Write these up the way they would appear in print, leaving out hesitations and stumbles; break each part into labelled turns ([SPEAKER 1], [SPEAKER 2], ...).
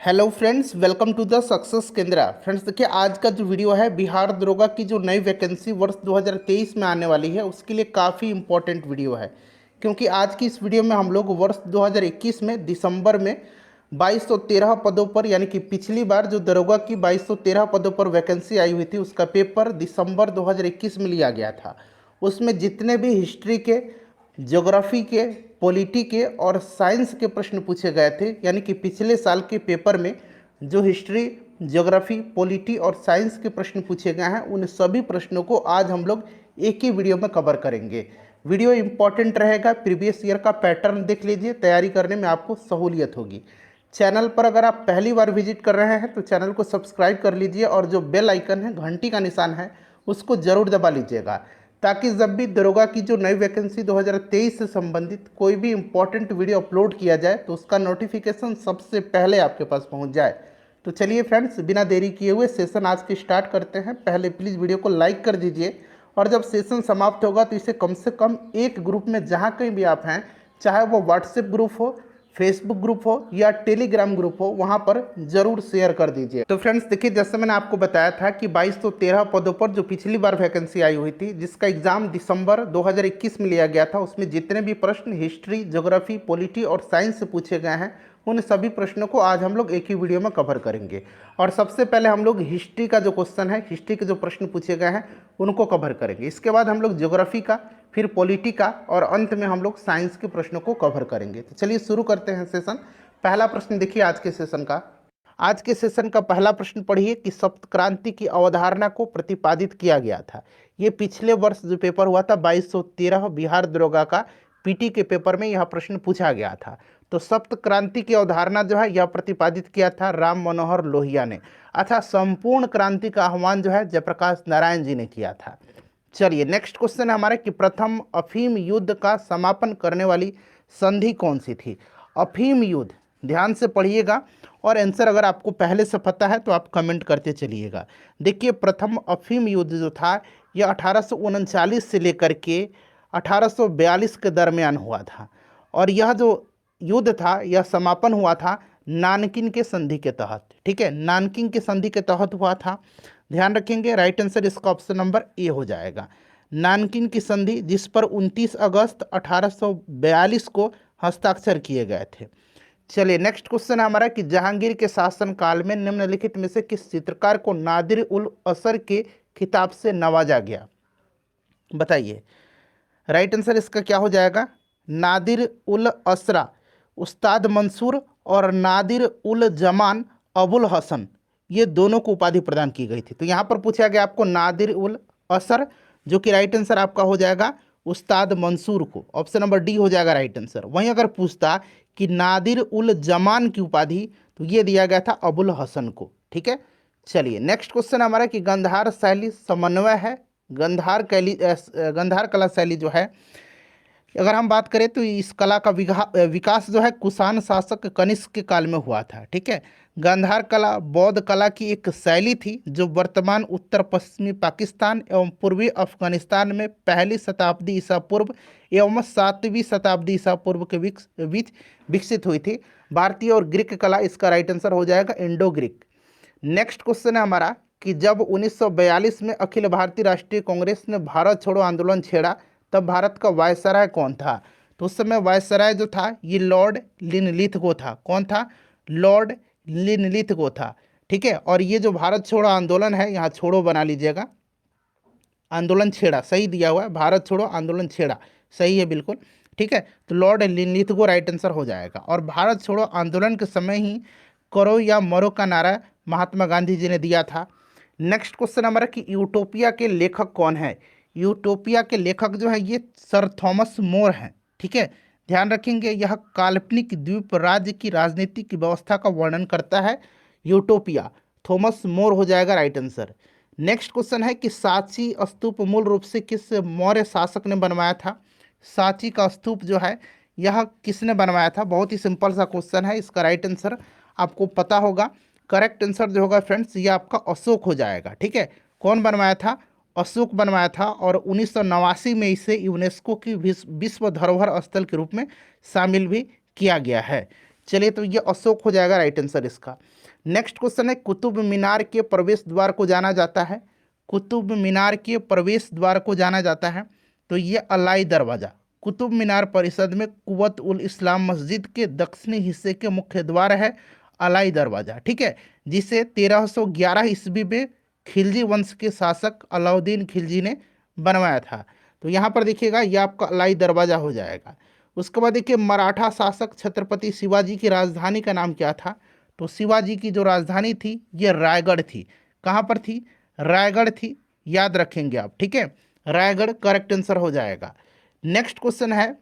[SPEAKER 1] Hello friends, welcome to the success Kendra. Friends देखिए, आज का जो वीडियो है बिहार दरोगा की जो नई वैकेंसी वर्ष 2023 में आने वाली है उसके लिए काफ़ी इंपॉर्टेंट वीडियो है। क्योंकि आज की इस वीडियो में हम लोग वर्ष 2021 में दिसंबर में 2213 पदों पर, यानी कि पिछली बार जो दरोगा की 2213 पदों पर वैकेंसी आई हुई थी उसका पेपर दिसंबर 2021 में लिया गया था। उसमें जितने भी हिस्ट्री के, ज्योग्राफी के, पॉलिटी के और साइंस के प्रश्न पूछे गए थे, यानी कि पिछले साल के पेपर में जो हिस्ट्री, ज्योग्राफी, पॉलिटी और साइंस के प्रश्न पूछे गए हैं उन सभी प्रश्नों को आज हम लोग एक ही वीडियो में कवर करेंगे। वीडियो इंपॉर्टेंट रहेगा, प्रीवियस ईयर का पैटर्न देख लीजिए, तैयारी करने में आपको सहूलियत होगी। चैनल पर अगर आप पहली बार विजिट कर रहे हैं तो चैनल को सब्सक्राइब कर लीजिए और जो बेल आइकन है, घंटी का निशान है, उसको ज़रूर दबा लीजिएगा, ताकि जब भी दरोगा की जो नई वैकेंसी 2023 से संबंधित कोई भी इंपॉर्टेंट वीडियो अपलोड किया जाए तो उसका नोटिफिकेशन सबसे पहले आपके पास पहुंच जाए। तो चलिए फ्रेंड्स, बिना देरी किए हुए सेशन आज की स्टार्ट करते हैं। पहले प्लीज़ वीडियो को लाइक कर दीजिए और जब सेशन समाप्त होगा तो इसे कम से कम एक ग्रुप में, जहाँ कहीं भी आप हैं, चाहे वो व्हाट्सएप ग्रुप हो, फेसबुक ग्रुप हो या टेलीग्राम ग्रुप हो, वहां पर जरूर शेयर कर दीजिए। तो फ्रेंड्स देखिए, जैसे मैंने आपको बताया था कि 2213 पदों पर जो पिछली बार वैकेंसी आई हुई थी, जिसका एग्जाम दिसंबर 2021 में लिया गया था, उसमें जितने भी प्रश्न हिस्ट्री, ज्योग्राफी, पॉलिटी और साइंस से पूछे गए हैं उन सभी प्रश्नों को आज हम लोग एक ही वीडियो में कवर करेंगे। और सबसे पहले हम लोग हिस्ट्री का जो क्वेश्चन है, हिस्ट्री के जो प्रश्न पूछे गए हैं उनको कवर करेंगे। इसके बाद हम लोग ज्योग्राफी का, फिर पॉलिटी का और अंत में हम लोग साइंस के प्रश्नों को कवर करेंगे। तो चलिए शुरू करते हैं सेशन। पहला प्रश्न देखिए आज के सेशन का। आज के सेशन का पहला प्रश्न पढ़िए कि सप्त क्रांति की अवधारणा को प्रतिपादित किया गया था। ये पिछले वर्ष जो पेपर हुआ था 2213 बिहार दरोगा का, पीटी के पेपर में यह प्रश्न पूछा गया था। तो सप्त क्रांति की अवधारणा जो है यह प्रतिपादित किया था राम मनोहर लोहिया ने। अच्छा, संपूर्ण क्रांति का आह्वान जो है जयप्रकाश नारायण जी ने किया था। चलिए नेक्स्ट क्वेश्चन है हमारा कि प्रथम अफीम युद्ध का समापन करने वाली संधि कौन सी थी। अफीम युद्ध, ध्यान से पढ़िएगा और आंसर अगर आपको पहले से पता है तो आप कमेंट करते चलिएगा। देखिए, प्रथम अफीम युद्ध जो था यह 1839 से लेकर के 1842 के दरमियान हुआ था और यह जो युद्ध था यह समापन हुआ था नानकिन के संधि के तहत। ठीक है, नानकिन के संधि के तहत हुआ था। ध्यान रखेंगे, राइट आंसर इसका ऑप्शन नंबर ए हो जाएगा। नानकिन की संधि, जिस पर 29 अगस्त 1842 को हस्ताक्षर किए गए थे। चलिए नेक्स्ट क्वेश्चन है हमारा कि जहांगीर के शासनकाल में निम्नलिखित में से किस चित्रकार को नादिर उल असर के खिताब से नवाजा गया, बताइए। राइट आंसर इसका क्या हो जाएगा? नादिर उल असरा उस्ताद मंसूर और नादिर उल जमान अबुल हसन, ये दोनों को उपाधि प्रदान की गई थी। तो यहाँ पर पूछा गया आपको नादिर उल असर, जो कि राइट आंसर आपका हो जाएगा उस्ताद मंसूर को, ऑप्शन नंबर डी हो जाएगा राइट आंसर। वहीं अगर पूछता कि नादिर उल जमान की उपाधि, तो ये दिया गया था अबुल हसन को। ठीक है, चलिए नेक्स्ट क्वेश्चन हमारा कि गंधार शैली समन्वय है। गंधार कला शैली जो है, अगर हम बात करें तो इस कला का विकास जो है कुषाण शासक कनिष्क के काल में हुआ था। ठीक है, गांधार कला बौद्ध कला की एक शैली थी जो वर्तमान उत्तर पश्चिमी पाकिस्तान एवं पूर्वी अफगानिस्तान में पहली शताब्दी ईसा पूर्व एवं 7वीं शताब्दी ईसा पूर्व के बीच विकसित हुई थी। भारतीय और ग्रीक कला, इसका राइट आंसर हो जाएगा इंडो ग्रीक। नेक्स्ट क्वेश्चन है हमारा कि जब 1942 में अखिल भारतीय राष्ट्रीय कांग्रेस ने भारत छोड़ो आंदोलन छेड़ा तब भारत का वायसराय कौन था। तो उस समय वायसराय जो था ये लॉर्ड लिनलिथगो था। कौन था? लॉर्ड लिनलिथगो था। ठीक है, और ये जो भारत छोड़ो आंदोलन है, यहाँ छोड़ो बना लीजिएगा, आंदोलन छेड़ा सही दिया हुआ है, भारत छोड़ो आंदोलन छेड़ा सही है बिल्कुल। ठीक है, तो लॉर्ड लिनलिथगो राइट आंसर हो जाएगा। और भारत छोड़ो आंदोलन के समय ही करो या मरो का नारा महात्मा गांधी जी ने दिया था। नेक्स्ट क्वेश्चन हमारा कि यूटोपिया के लेखक कौन है। यूटोपिया के लेखक जो है ये सर थॉमस मोर हैं। ठीक है, ध्यान रखेंगे, यह काल्पनिक द्वीप राज्य की राजनीति की व्यवस्था का वर्णन करता है। यूटोपिया, थॉमस मोर हो जाएगा राइट आंसर। नेक्स्ट क्वेश्चन है कि सांची स्तूप मूल रूप से किस मौर्य शासक ने बनवाया था। सांची का स्तूप जो है यह किसने बनवाया था? बहुत ही सिंपल सा क्वेश्चन है, इसका राइट आंसर आपको पता होगा। करेक्ट आंसर जो होगा फ्रेंड्स ये आपका अशोक हो जाएगा। ठीक है, कौन बनवाया था? अशोक बनवाया था। और 1989 में इसे यूनेस्को की विश्व धरोहर स्थल के रूप में शामिल भी किया गया है। चलिए, तो ये अशोक हो जाएगा राइट आंसर इसका। नेक्स्ट क्वेश्चन है, कुतुब मीनार के प्रवेश द्वार को जाना जाता है, कुतुब मीनार के प्रवेश द्वार को जाना जाता है, तो ये अलाई दरवाज़ा। कुतुब मीनार परिसर में कुव्वत उल इस्लाम मस्जिद के दक्षिणी हिस्से के मुख्य द्वार है अलाई दरवाज़ा, ठीक है, जिसे 1311 ईस्वी में खिलजी वंश के शासक अलाउद्दीन खिलजी ने बनवाया था। तो यहाँ पर देखिएगा ये आपका अलाई दरवाज़ा हो जाएगा। उसके बाद देखिए, मराठा शासक छत्रपति शिवाजी की राजधानी का नाम क्या था? तो शिवाजी की जो राजधानी थी ये रायगढ़ थी। कहाँ पर थी? रायगढ़ थी, याद रखेंगे आप, ठीक है, रायगढ़ करेक्ट आंसर हो जाएगा। नेक्स्ट क्वेश्चन है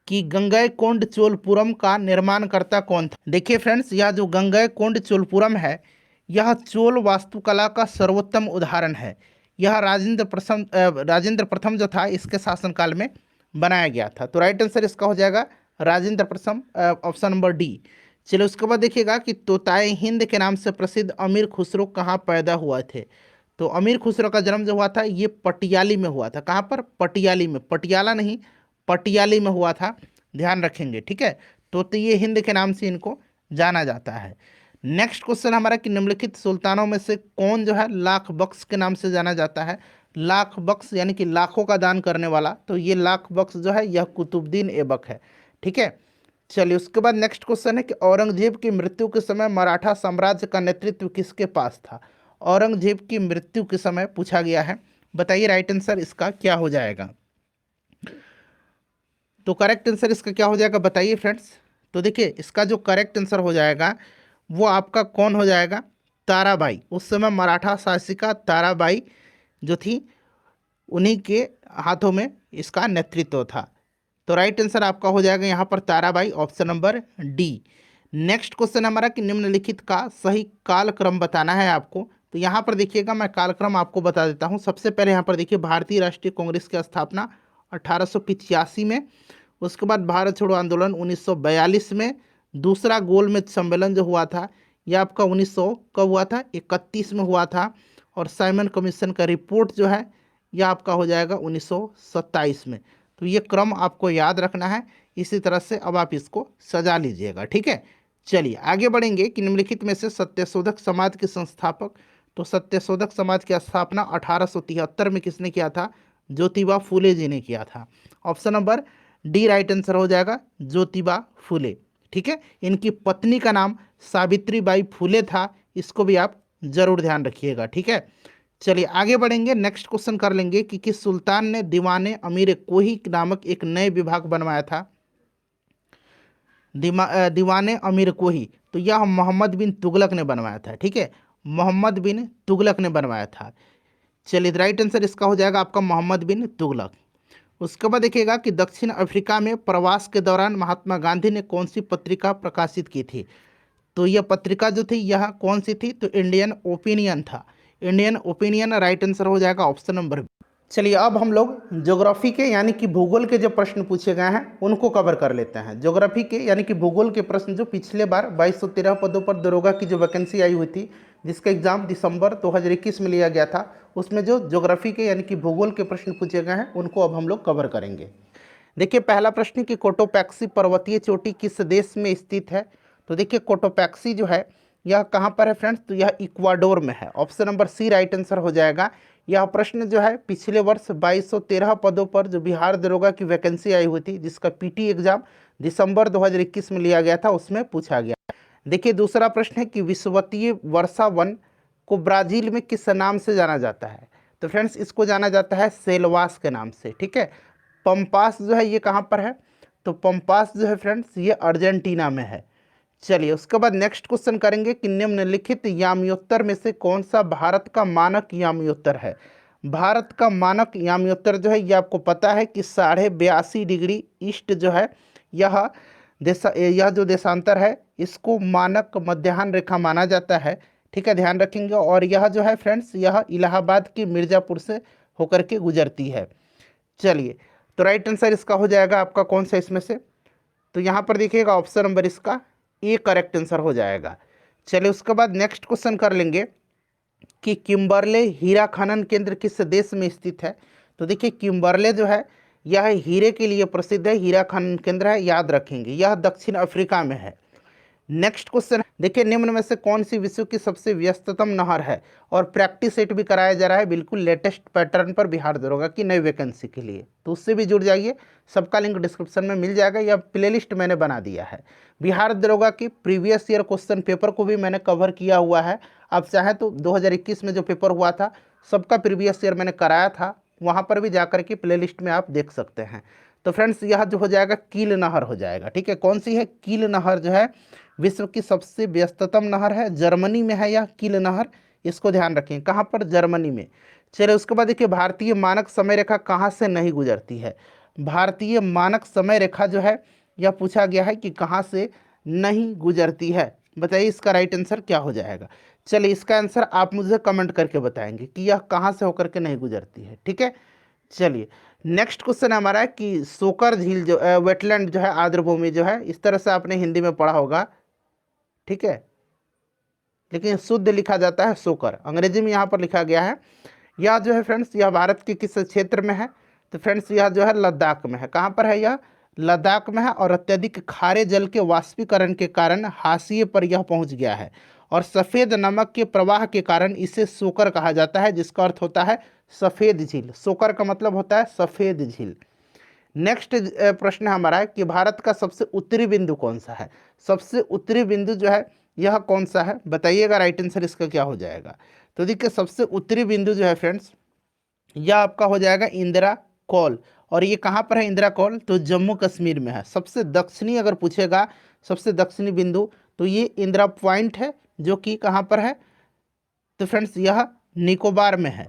[SPEAKER 1] कि गंगईकोंड चोलपुरम का निर्माणकर्ता कौन था? देखिए फ्रेंड्स, यह जो गंगईकोंड चोलपुरम है यह चोल वास्तुकला का सर्वोत्तम उदाहरण है। यह राजेंद्र प्रथम जो था इसके शासनकाल में बनाया गया था। तो राइट आंसर इसका हो जाएगा राजेंद्र प्रथम, ऑप्शन नंबर डी। चलिए, उसके बाद देखिएगा कि तोताए हिंद के नाम से प्रसिद्ध अमीर खुसरो कहाँ पैदा हुआ थे? तो अमीर खुसरो का जन्म जो हुआ था ये पटियाली में हुआ था। कहाँ पर? पटियाली में, पटियाला नहीं, पटियाली में हुआ था, ध्यान रखेंगे, ठीक है। तो ये हिंद के नाम से इनको जाना जाता है। नेक्स्ट क्वेश्चन हमारा कि निम्नलिखित सुल्तानों में से कौन जो है लाख बख्श के नाम से जाना जाता है? लाख बख्श यानी कि लाखों का दान करने वाला, तो ये लाख बख्श जो है यह कुतुबुद्दीन ऐबक है, ठीक है। चलिए, उसके बाद नेक्स्ट क्वेश्चन है कि औरंगजेब की मृत्यु के समय मराठा साम्राज्य का नेतृत्व किसके पास था? औरंगजेब की मृत्यु के समय पूछा गया है, बताइए राइट आंसर इसका क्या हो जाएगा? तो करेक्ट आंसर इसका क्या हो जाएगा बताइए फ्रेंड्स। तो देखिए, इसका जो करेक्ट आंसर हो जाएगा वो आपका कौन हो जाएगा? ताराबाई। उस समय मराठा शासिका ताराबाई जो थी उन्हीं के हाथों में इसका नेतृत्व था। तो राइट आंसर आपका हो जाएगा यहाँ पर Tarabai, option number D. Next question हमारा कि निम्नलिखित का सही कालक्रम बताना है आपको। तो यहाँ पर देखिएगा मैं कालक्रम आपको बता देता हूँ। सबसे पहले यहाँ पर देखिए भारतीय राष्ट्रीय कांग्रेस की स्थापना 1885 में, उसके बाद भारत छोड़ो आंदोलन 1942 में, दूसरा गोलमेज सम्मेलन जो हुआ था यह आपका 1900 कब हुआ था? 31 में हुआ था, और साइमन कमीशन का रिपोर्ट जो है यह आपका हो जाएगा 1927 में। तो ये क्रम आपको याद रखना है, इसी तरह से अब आप इसको सजा लीजिएगा, ठीक है। चलिए आगे बढ़ेंगे कि निम्नलिखित में से सत्यशोधक समाज के संस्थापक। तो सत्यशोधक समाज की स्थापना 1873 में किसने किया था? ज्योतिबा फूले जी ने किया था। Option number D right answer हो जाएगा, ज्योतिबा फूले, ठीक है। इनकी पत्नी का नाम सावित्रीबाई फूले था, इसको भी आप जरूर ध्यान रखिएगा, ठीक है। चलिए आगे बढ़ेंगे, नेक्स्ट क्वेश्चन कर लेंगे कि किस सुल्तान ने दीवाने अमीर कोही नामक एक नए विभाग बनवाया था? दीवाने अमीर कोही, तो यह मोहम्मद बिन तुगलक ने बनवाया था, ठीक है, मोहम्मद बिन तुगलक ने बनवाया था। चलिए, राइट आंसर इसका हो जाएगा आपका मोहम्मद बिन तुगलक। उसके बाद देखिएगा कि दक्षिण अफ्रीका में प्रवास के दौरान महात्मा गांधी ने कौन सी पत्रिका प्रकाशित की थी? तो यह पत्रिका जो थी यह कौन सी थी? तो इंडियन ओपिनियन था, इंडियन ओपिनियन राइट आंसर हो जाएगा, ऑप्शन नंबर बी। चलिए, अब हम लोग ज्योग्राफी के यानी कि भूगोल के जो प्रश्न पूछे गए हैं उनको कवर कर लेते हैं। ज्योग्राफी के यानी कि भूगोल के प्रश्न जो पिछले बार 2213 पदों पर दरोगा की जो वैकेंसी आई हुई थी, जिसका एग्जाम दिसंबर 2021 में लिया गया था, उसमें जो ज्योग्राफी के यानी कि भूगोल के प्रश्न पूछे गए हैं उनको अब हम लोग कवर करेंगे। देखिए, पहला प्रश्न कि कोटोपैक्सी पर्वतीय चोटी किस देश में स्थित है? तो देखिए, कोटोपैक्सी जो है यह कहाँ पर है फ्रेंड्स? तो यह इक्वाडोर में है, option number C right answer हो जाएगा। यह प्रश्न जो है पिछले वर्ष 2213 पदों पर जो बिहार दरोगा की वैकेंसी आई हुई थी, जिसका पीटी एग्जाम दिसंबर 2021 में लिया गया था, उसमें पूछा गया। देखिए, दूसरा प्रश्न है कि विषुवतीय वर्षा वन को ब्राजील में किस नाम से जाना जाता है? तो फ्रेंड्स इसको जाना जाता है सेलवास के नाम से, ठीक है। पंपास जो है ये कहाँ पर है? तो पंपास जो है फ्रेंड्स ये अर्जेंटीना में है। चलिए, उसके बाद नेक्स्ट क्वेश्चन करेंगे कि निम्नलिखित याम्योत्तर में से कौन सा भारत का मानक याम्योत्तर है? भारत का मानक याम्योत्तर जो है ये आपको पता है कि 82.5 डिग्री ईस्ट जो है यह जो देशांतर है इसको मानक मध्याह्न रेखा माना जाता है, ठीक है, ध्यान रखेंगे। और यह जो है फ्रेंड्स यह इलाहाबाद के मिर्ज़ापुर से होकर के गुजरती है। चलिए, तो राइट आंसर इसका हो जाएगा आपका कौन सा इसमें से? तो यहाँ पर देखिएगा ऑप्शन नंबर इसका ए करेक्ट आंसर हो जाएगा। चलिए, उसके बाद नेक्स्ट क्वेश्चन कर लेंगे कि किम्बरले हीरा खनन केंद्र किस देश में स्थित है? तो देखिए, किम्बरले जो है यह हीरे के लिए प्रसिद्ध है, हीरा खनन केंद्र है, याद रखेंगे, यह दक्षिण अफ्रीका में है। नेक्स्ट क्वेश्चन, देखिए निम्न में से कौन सी विश्व की सबसे व्यस्ततम नहर है, और प्रैक्टिस सेट भी कराया जा रहा है बिल्कुल लेटेस्ट पैटर्न पर बिहार दरोगा की नई वैकेंसी के लिए, तो उससे भी जुड़ जाइए। सबका लिंक डिस्क्रिप्शन में मिल जाएगा, या प्लेलिस्ट मैंने बना दिया है। बिहार दरोगा की प्रीवियस ईयर क्वेश्चन पेपर को भी मैंने कवर किया हुआ है। आप चाहें तो 2021 में जो पेपर हुआ था सबका प्रीवियस ईयर मैंने कराया था, वहाँ पर भी जाकर के प्लेलिस्ट में आप देख सकते हैं। तो फ्रेंड्स यह जो हो जाएगा कील नहर हो जाएगा, ठीक है। कौन सी है? कील नहर जो है विश्व की सबसे व्यस्ततम नहर है, जर्मनी में है यह कील नहर, इसको ध्यान रखें। कहाँ पर? जर्मनी में। चलिए उसके बाद देखिए भारतीय मानक समय रेखा कहाँ से नहीं गुजरती है। भारतीय मानक समय रेखा जो है यह पूछा गया है कि कहाँ से नहीं गुजरती है। बताइए इसका राइट आंसर क्या हो जाएगा। चलिए इसका आंसर आप मुझे कमेंट करके बताएंगे कि यह कहाँ से होकर के नहीं गुजरती है, ठीक है। चलिए नेक्स्ट क्वेश्चन हमारा है कि सोकर झील जो वेटलैंड जो है, आर्द्रभूमि जो है, इस तरह से आपने हिंदी में पढ़ा होगा, ठीक है, लेकिन शुद्ध लिखा जाता है सोकर, अंग्रेजी में यहाँ पर लिखा गया है। यह जो है फ्रेंड्स यह भारत के किस क्षेत्र में है? तो फ्रेंड्स यह जो है लद्दाख में है। कहाँ पर है यह? लद्दाख में है, और अत्यधिक खारे जल के वाष्पीकरण के कारण हाशिए पर यह पहुँच गया है, और सफ़ेद नमक के प्रवाह के कारण इसे सोकर कहा जाता है, जिसका अर्थ होता है सफ़ेद झील। सोकर का मतलब होता है सफ़ेद झील। नेक्स्ट प्रश्न हमारा है कि भारत का सबसे उत्तरी बिंदु कौन सा है। सबसे उत्तरी बिंदु जो है यह कौन सा है, बताइएगा। राइट आंसर इसका क्या हो जाएगा। तो देखिए सबसे उत्तरी बिंदु जो है फ्रेंड्स यह आपका हो जाएगा इंदिरा कौल, और ये कहाँ पर है इंदिरा कौल? तो जम्मू कश्मीर में है। सबसे दक्षिणी अगर पूछेगा सबसे दक्षिणी बिंदु तो ये इंदिरा पॉइंट है, जो कि कहाँ पर है? तो फ्रेंड्स यह निकोबार में है।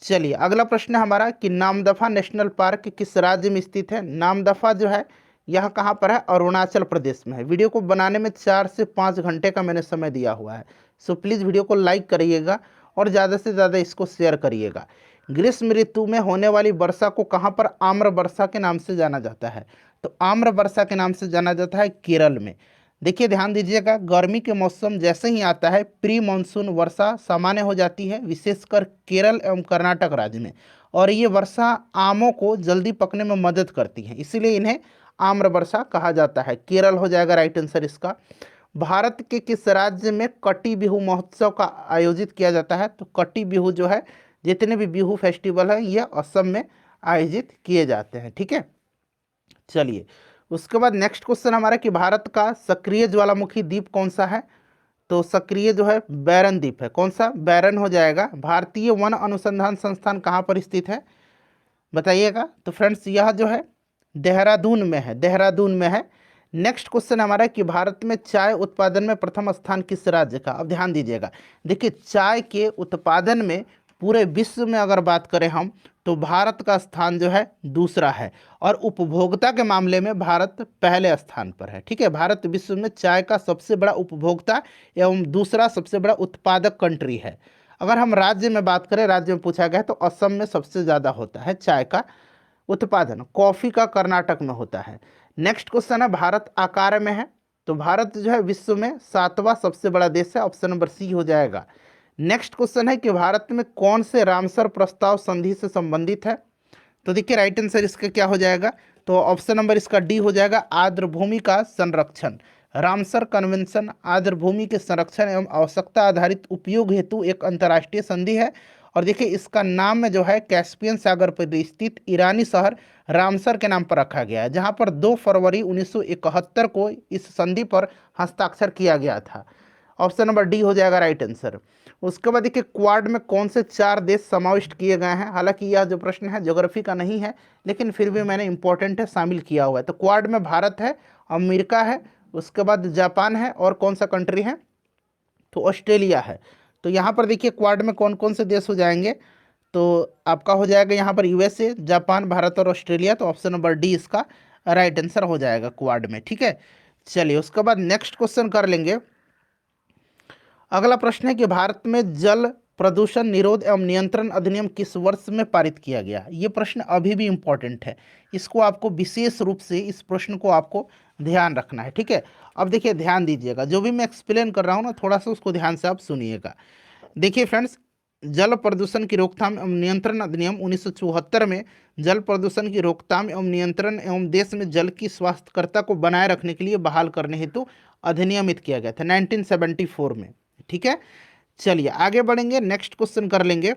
[SPEAKER 1] चलिए अगला प्रश्न हमारा कि नामदफा नेशनल पार्क किस राज्य में स्थित है। नामदफा जो है यह कहाँ पर है? अरुणाचल प्रदेश में है। वीडियो को बनाने में 4 से 5 घंटे का मैंने समय दिया हुआ है, सो प्लीज़ वीडियो को लाइक करिएगा और ज़्यादा से ज़्यादा इसको शेयर करिएगा। ग्रीष्म ऋतु में होने वाली वर्षा को कहाँ पर आम्र वर्षा के नाम से जाना जाता है? तो आम्र वर्षा के नाम से जाना जाता है केरल में। देखिए ध्यान दीजिएगा, गर्मी के मौसम जैसे ही आता है प्री मानसून वर्षा सामान्य हो जाती है, विशेषकर केरल एवं कर्नाटक राज्य में, और ये वर्षा आमों को जल्दी पकने में मदद करती है, इसीलिए इन्हें आम्र वर्षा कहा जाता है। केरल हो जाएगा राइट आंसर इसका। भारत के किस राज्य में कटी बिहू महोत्सव का आयोजित किया जाता है? तो कटी बिहू जो है, जितने भी बिहू फेस्टिवल है ये असम में आयोजित किए जाते हैं, ठीक है। चलिए उसके बाद नेक्स्ट क्वेश्चन हमारा कि भारत का सक्रिय ज्वालामुखी द्वीप कौन सा है? तो सक्रिय जो है बैरन द्वीप है। कौन सा? बैरन हो जाएगा। भारतीय वन अनुसंधान संस्थान कहाँ पर स्थित है, बताइएगा। तो फ्रेंड्स यह जो है देहरादून में है, देहरादून में है। नेक्स्ट क्वेश्चन हमारा है कि भारत में चाय उत्पादन में प्रथम स्थान किस राज्य का? अब ध्यान दीजिएगा, देखिए चाय के उत्पादन में पूरे विश्व में अगर बात करें हम तो भारत का स्थान जो है दूसरा है, और उपभोक्ता के मामले में भारत पहले स्थान पर है, ठीक है। भारत विश्व में चाय का सबसे बड़ा उपभोक्ता एवं दूसरा सबसे बड़ा उत्पादक कंट्री है। अगर हम राज्य में बात करें, राज्य में पूछा गया है, तो असम में सबसे ज़्यादा होता है चाय का उत्पादन, कॉफ़ी का कर्नाटक में होता है। नेक्स्ट क्वेश्चन है भारत आकार में है, तो भारत जो है विश्व में 7वां सबसे बड़ा देश है, ऑप्शन नंबर सी हो जाएगा। नेक्स्ट क्वेश्चन है कि भारत में कौन से रामसर प्रस्ताव संधि से संबंधित है? तो देखिए राइट आंसर इसका क्या हो जाएगा, तो ऑप्शन नंबर इसका डी हो जाएगा, आर्द्रभूमि का संरक्षण। रामसर कन्वेंशन आर्द्रभूमि के संरक्षण एवं आवश्यकता आधारित उपयोग हेतु एक अंतर्राष्ट्रीय संधि है, और देखिए इसका नाम जो है कैस्पियन सागर पर स्थित ईरानी शहर रामसर के नाम पर रखा गया है, जहां पर 2 फरवरी 1971 को इस संधि पर हस्ताक्षर किया गया था। ऑप्शन नंबर डी हो जाएगा राइट आंसर। उसके बाद देखिए क्वाड में कौन से 4 देश समाविष्ट किए गए हैं? हालांकि यह जो प्रश्न है ज्योग्राफी का नहीं है, लेकिन फिर भी मैंने इंपॉर्टेंट है शामिल किया हुआ है। तो क्वाड में भारत है, अमेरिका है, उसके बाद जापान है, और कौन सा कंट्री है? तो ऑस्ट्रेलिया है। तो यहाँ पर देखिए क्वाड में कौन कौन से देश हो जाएंगे, तो आपका हो जाएगा यहाँ पर यूएसए, जापान, भारत और ऑस्ट्रेलिया। तो ऑप्शन नंबर डी इसका राइट आंसर हो जाएगा क्वाड में, ठीक है। चलिए उसके बाद नेक्स्ट क्वेश्चन कर लेंगे। अगला प्रश्न है कि भारत में जल प्रदूषण निरोध एवं नियंत्रण अधिनियम किस वर्ष में पारित किया गया? ये प्रश्न अभी भी इम्पोर्टेंट है, इसको आपको विशेष रूप से इस प्रश्न को आपको ध्यान रखना है, ठीक है। अब देखिए ध्यान दीजिएगा, जो भी मैं एक्सप्लेन कर रहा हूँ ना, थोड़ा सा उसको ध्यान से आप सुनिएगा। देखिए फ्रेंड्स, जल प्रदूषण की रोकथाम एवं नियंत्रण अधिनियम 1974 में जल प्रदूषण की रोकथाम एवं नियंत्रण एवं देश में जल की स्वास्थ्यकर्ता को बनाए रखने के लिए बहाल करने हेतु अधिनियमित किया गया था 1974 में। ठीक है, चलिए आगे बढ़ेंगे, नेक्स्ट क्वेश्चन कर लेंगे।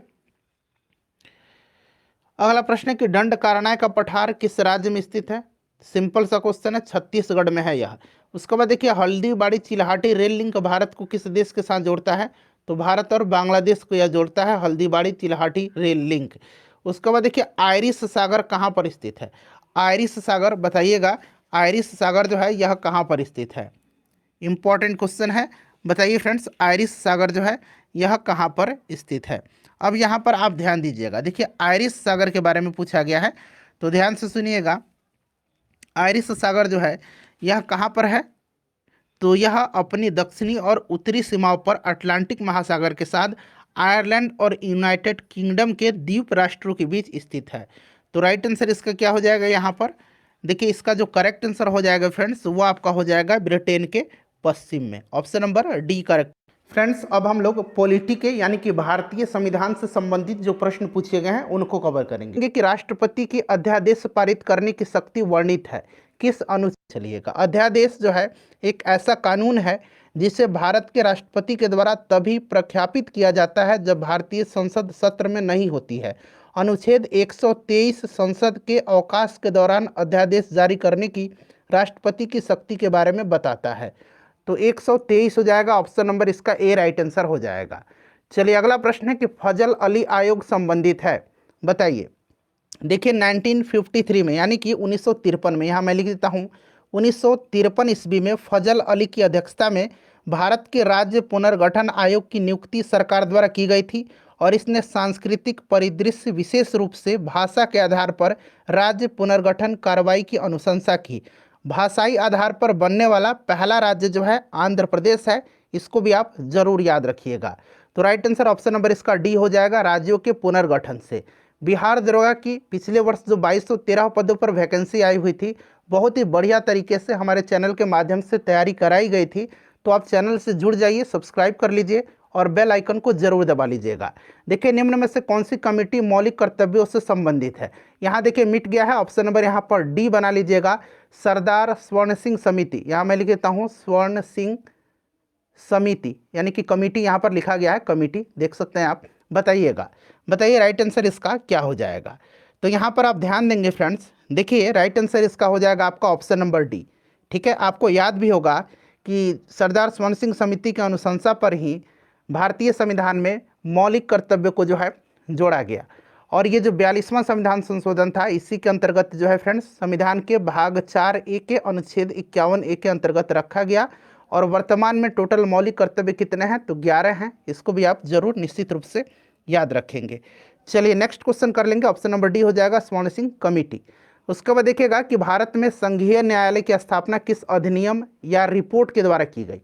[SPEAKER 1] अगला प्रश्न है कि दंड कारणाय का पठार किस राज्य में स्थित है? सिंपल सा क्वेश्चन है, छत्तीसगढ़ में है यह। उसके बाद देखिए हल्दीबाड़ी चिल्हाटी रेल लिंक भारत को किस देश के साथ जोड़ता है? तो भारत और बांग्लादेश को यह जोड़ता है, हल्दीबाड़ी चिल्हाटी रेल लिंक। उसके बाद देखिए आयरिश सागर कहाँ पर स्थित है? आयरिश सागर बताइएगा, आयरिश सागर जो है यह कहाँ पर स्थित है? इंपॉर्टेंट क्वेश्चन है, बताइए फ्रेंड्स, आयरिश सागर जो है यह कहाँ पर स्थित है? अब यहाँ पर आप ध्यान दीजिएगा, देखिए आयरिश सागर के बारे में पूछा गया है, तो ध्यान से सुनिएगा। आयरिश सागर जो है यह कहाँ पर है? तो यह अपनी दक्षिणी और उत्तरी सीमाओं पर अटलांटिक महासागर के साथ आयरलैंड और यूनाइटेड किंगडम के द्वीप राष्ट्रों के बीच स्थित है। तो राइट आंसर इसका क्या हो जाएगा यहाँ पर? देखिए इसका जो करेक्ट आंसर हो जाएगा फ्रेंड्स वो आपका हो जाएगा ब्रिटेन के पश्चिम में, option number D correct. Friends अब हम लोग पॉलिटी के यानी कि भारतीय संविधान से संबंधित जो प्रश्न पूछे गए हैं उनको कवर करेंगे कि राष्ट्रपति की अध्यादेश पारित करने की शक्ति वर्णित है किस अनुच्छेद? चलिएगा, अध्यादेश जो है एक ऐसा कानून है जिसे भारत के राष्ट्रपति के द्वारा तभी प्रख्यापित किया जाता है जब भारतीय संसद सत्र में नहीं होती है। अनुच्छेद 123 संसद के अवकाश के दौरान अध्यादेश जारी करने की राष्ट्रपति की शक्ति के बारे में बताता है। तो 123 हो जाएगा, ऑप्शन नंबर इसका ए राइट आंसर हो जाएगा। चलिए अगला प्रश्न है कि फजल अली आयोग संबंधित है, बताइए। देखिए 1953 में यानी कि 1953 में, यहाँ मैं लिख देता हूँ 1953 ईस्वी में फजल अली की अध्यक्षता में भारत के राज्य पुनर्गठन आयोग की नियुक्ति सरकार द्वारा की गई थी और इसने सांस्कृतिक परिदृश्य विशेष रूप से भाषा के आधार पर राज्य पुनर्गठन कार्रवाई की अनुशंसा की। भाषाई आधार पर बनने वाला पहला राज्य जो है आंध्र प्रदेश है, इसको भी आप जरूर याद रखिएगा। तो राइट आंसर ऑप्शन नंबर इसका डी हो जाएगा, राज्यों के पुनर्गठन से। बिहार दरोगा की पिछले वर्ष जो 2213 पदों पर वैकेंसी आई हुई थी, बहुत ही बढ़िया तरीके से हमारे चैनल के माध्यम से तैयारी कराई गई थी। तो आप चैनल से जुड़ जाइए, सब्सक्राइब कर लीजिए और बेल आइकन को जरूर दबा लीजिएगा। देखिए निम्न में से कौन सी कमेटी मौलिक कर्तव्यों से संबंधित है? यहाँ देखिए मिट गया है, ऑप्शन नंबर यहाँ पर डी बना लीजिएगा, सरदार स्वर्ण सिंह समिति। यहाँ मैं लिख देता हूँ स्वर्ण सिंह समिति, यानी कि कमेटी यहाँ पर लिखा गया है, कमेटी देख सकते हैं आप। बताइएगा, बताइए राइट आंसर इसका क्या हो जाएगा? तो यहाँ पर आप ध्यान देंगे फ्रेंड्स, देखिए राइट आंसर इसका हो जाएगा आपका ऑप्शन नंबर डी। ठीक है, आपको याद भी होगा कि सरदार स्वर्ण सिंह समिति की अनुशंसा पर ही भारतीय संविधान में मौलिक कर्तव्य को जो है जोड़ा गया। और ये जो 42वां संविधान संशोधन था इसी के अंतर्गत जो है फ्रेंड्स संविधान के भाग 4A के अनुच्छेद 51A के अंतर्गत रखा गया। और वर्तमान में टोटल मौलिक कर्तव्य कितने हैं? तो 11 हैं, इसको भी आप जरूर निश्चित रूप से याद रखेंगे। चलिए नेक्स्ट क्वेश्चन कर लेंगे, ऑप्शन नंबर डी हो जाएगा स्वर्ण सिंह कमेटी। उसके बाद देखिएगा कि भारत में संघीय न्यायालय की स्थापना किस अधिनियम या रिपोर्ट के द्वारा की गई?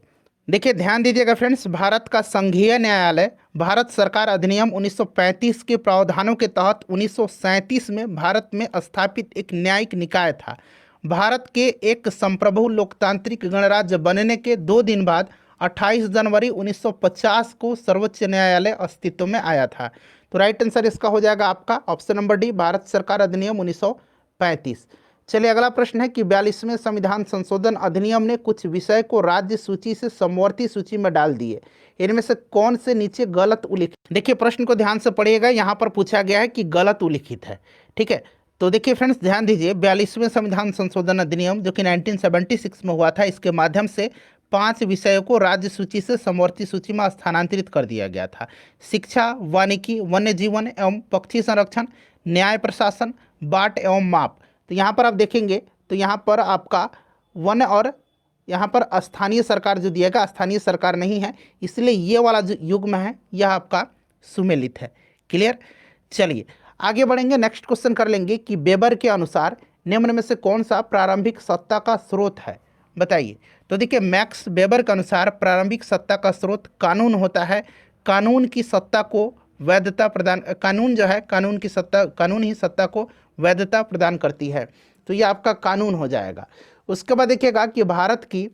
[SPEAKER 1] देखिए ध्यान दीजिएगा फ्रेंड्स, भारत का संघीय न्यायालय भारत सरकार अधिनियम 1935 के प्रावधानों के तहत 1937 में भारत में स्थापित एक न्यायिक निकाय था। भारत के एक संप्रभु लोकतांत्रिक गणराज्य बनने के 2 दिन बाद 28 जनवरी 1950 को सर्वोच्च न्यायालय अस्तित्व में आया था। तो राइट आंसर इसका हो जाएगा आपका ऑप्शन नंबर डी, भारत सरकार अधिनियम 1935। चलिए अगला प्रश्न है कि 42वें संविधान संशोधन अधिनियम ने कुछ विषय को राज्य सूची से समवर्ती सूची में डाल दिए, इनमें से कौन से नीचे गलत उल्लिखित? देखिए प्रश्न को ध्यान से पढ़िएगा, यहाँ पर पूछा गया है कि गलत उल्लिखित है। ठीक है, तो देखिए फ्रेंड्स ध्यान दीजिए, 42वें संविधान संशोधन अधिनियम जो कि 1976 में हुआ था, इसके माध्यम से 5 विषयों को राज्य सूची से समवर्ती सूची में स्थानांतरित कर दिया गया था। शिक्षा, वानिकी, वन्य जीवन एवं पक्षी संरक्षण, न्याय प्रशासन, बाट एवं माप। तो यहाँ पर आप देखेंगे तो यहाँ पर आपका वन और यहाँ पर स्थानीय सरकार जो दिएगा, स्थानीय सरकार नहीं है, इसलिए ये वाला जो युग्म है यह आपका सुमेलित है। क्लियर? चलिए आगे बढ़ेंगे, नेक्स्ट क्वेश्चन कर लेंगे कि वेबर के अनुसार निम्न में से कौन सा प्रारंभिक सत्ता का स्रोत है? बताइए। तो देखिए मैक्स वेबर के अनुसार प्रारंभिक सत्ता का स्रोत कानून होता है। कानून की सत्ता को वैधता प्रदान, कानून जो है कानून की सत्ता, कानून ही सत्ता को वैधता प्रदान करती है। तो ये आपका कानून हो जाएगा। उसके बाद देखिएगा कि भारत की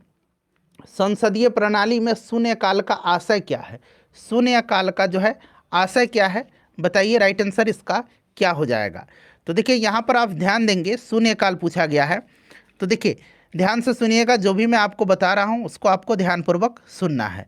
[SPEAKER 1] संसदीय प्रणाली में शून्यकाल का आशय क्या है? शून्यकाल का जो है आशय क्या है, बताइए राइट आंसर इसका क्या हो जाएगा। तो देखिए यहाँ पर आप ध्यान देंगे, शून्यकाल पूछा गया है। तो देखिए ध्यान से सुनिएगा, जो भी मैं आपको बता रहा हूँ उसको आपको ध्यानपूर्वक सुनना है।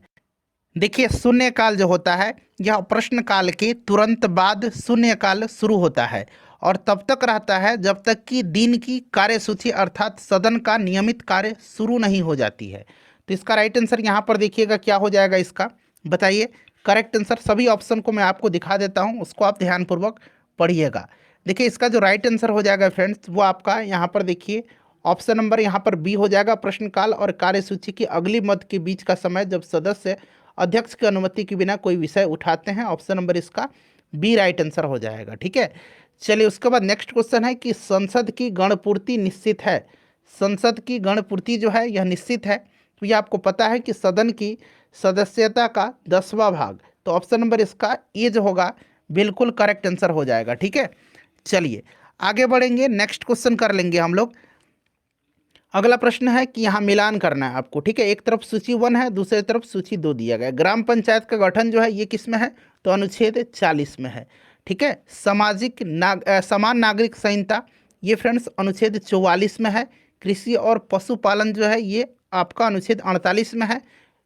[SPEAKER 1] देखिए शून्यकाल जो होता है यह प्रश्न काल के तुरंत बाद शून्यकाल शुरू होता है और तब तक रहता है जब तक कि दिन की कार्यसूची अर्थात सदन का नियमित कार्य शुरू नहीं हो जाती है। तो इसका राइट आंसर यहाँ पर देखिएगा क्या हो जाएगा इसका, बताइए। करेक्ट आंसर सभी ऑप्शन को मैं आपको दिखा देता हूँ, उसको आप ध्यानपूर्वक पढ़िएगा। देखिए इसका जो राइट आंसर हो जाएगा फ्रेंड्स, वो आपका यहाँ पर देखिए ऑप्शन नंबर यहाँ पर बी हो जाएगा। प्रश्नकाल और कार्यसूची की अगली मध्य के बीच का समय जब सदस्य अध्यक्ष की अनुमति के बिना कोई विषय उठाते हैं, ऑप्शन नंबर इसका बी राइट आंसर हो जाएगा। ठीक है, चलिए उसके बाद नेक्स्ट क्वेश्चन है कि संसद की गणपूर्ति निश्चित है। संसद की गणपूर्ति जो है यह निश्चित है। तो ये आपको पता है कि सदन की सदस्यता का 10वां भाग, तो ऑप्शन नंबर इसका ए जो होगा बिल्कुल करेक्ट आंसर हो जाएगा। ठीक है, चलिए आगे बढ़ेंगे, नेक्स्ट क्वेश्चन कर लेंगे हम लोग। अगला प्रश्न है कि यहाँ मिलान करना है आपको। ठीक है, एक तरफ सूची 1 है, दूसरी तरफ सूची 2 दिया गया है। ग्राम पंचायत का गठन जो है ये किस में है, तो अनुच्छेद 40 में है। ठीक है, समान नागरिक संहिता ये फ्रेंड्स अनुच्छेद 44 में है। कृषि और पशुपालन जो है ये आपका अनुच्छेद 48 में है।